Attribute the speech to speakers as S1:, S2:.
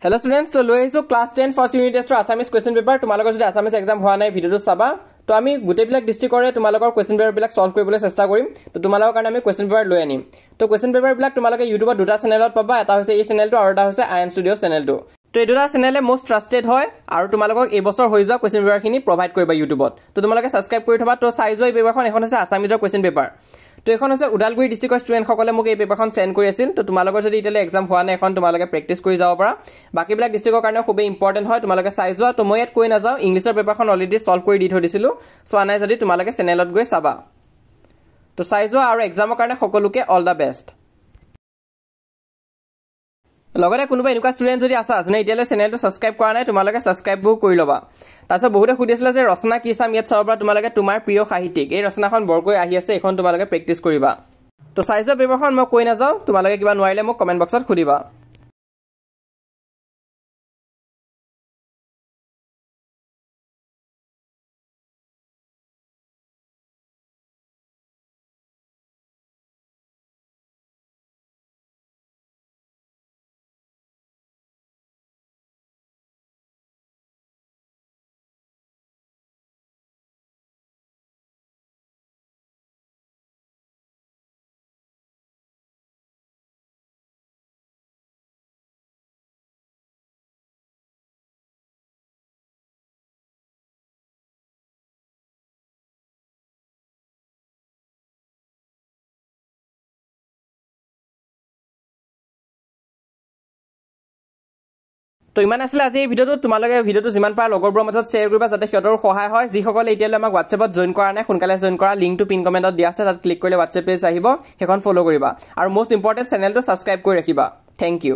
S1: Hello students, to লৈ আহিছো class 10 first unit test Assamese question paper তোমালোকৰ যদি Assamese exam হোৱা নাই ভিডিওটো চাবা তো আমি গুটেবিলাক ডিস্ট্ৰিক্টৰে তোমালোকৰ question paper বিলাক সলভ কৰিবলৈ চেষ্টা কৰিম তো তোমালোকৰ কাৰণে আমি question paper লৈ আনিম তো question paper বিলাক তোমালোকে YouTube দুটা চেনেলত পাবা এটা হৈছে এই চেনেলটো আৰু এটা হৈছে আয়ন ষ্টুডিও চেনেলটো তো এই দুটা চেনেলে most trusted হয় আৰু তোমালোকক এই বছৰ হৈ যোৱা question paper খিনি প্ৰভাইড কৰিবা YouTubeত তো তোমালোকে সাবস্ক্ৰাইব কৰি থবা তো চাই যোৱা এই পেপাৰখন এখন হৈছে আসামিজৰ question paper তো এখন আছে উদালগুৰি ডিস্ট্ৰিক্টৰ ষ্টুডেন্ট সকলে মোক এই পেপাৰখন সেন্ড কৰি আছিল তো তোমালোকৰ যদি ইতেলে এক্সাম হোৱা নাই এখন তোমালোকে প্ৰেক্টিস কৰি যাব পাৰা বাকিবিলাক ডিস্ট্ৰিক্টৰ কাৰণে খুব ইম্পৰ্টেন্ট হয় তোমালোকে চাই যোৱা তো মই ইয়াত কৈ না যাও ইংলিশৰ পেপাৰখন অলৰেডি সলভ কৰি দি থৈ দিছিলো সো আনাই যদি তোমালোকে চেনেলত গৈ চাবা তো চাই যোৱা আৰু এক্সামৰ কাৰণে সকলোকে অল দা বেষ্ট লগতে কোনোবা এনেকুৱা ষ্টুডেন্ট যদি আছা যোনে ইতেলে চেনেলটো সাবস্ক্ৰাইব কৰা নাই তোমালোকে সাবস্ক্ৰাইব কৰি লবা তাছত বহুতে খুদিছিল যে ৰচনা কি চাম ইয়াত চাব পৰা তোমালোকে তোমাৰ প্ৰিয় সাহিত্যিক এই ৰচনাখন বৰকৈ আহি আছে এখন তোমালোকে প্ৰেক্টিস কৰিবা তো সাইজৰ পেপাৰখন মই কৈ না যাও তোমালোকে কিবা নোৱাৰিলে মোক কমেন্ট বক্সত খুদিবা তো ইমান আসলে আজি এই ভিডিওটো তোমালোকে ভিডিওটো যিমান পাৰা লগৰবোৰৰ মাজত শেয়াৰ কৰিবা যাতে সিহঁতৰ সহায় হয় যিসকলে এতিয়ালৈ আমাক WhatsAppত জয়েন কৰা নাই সোনকালে জয়েন কৰা লিংকটো পিন কমেন্টত দিয়া আছে তাত ক্লিক কৰিলে WhatsApp পেজ আহিব সেইখন ফলো কৰিবা আৰু মোষ্ট ইম্পৰ্টেন্ট চেনেলটো সাবস্ক্ৰাইব কৰি ৰাখিবা থ্যাংক ইউ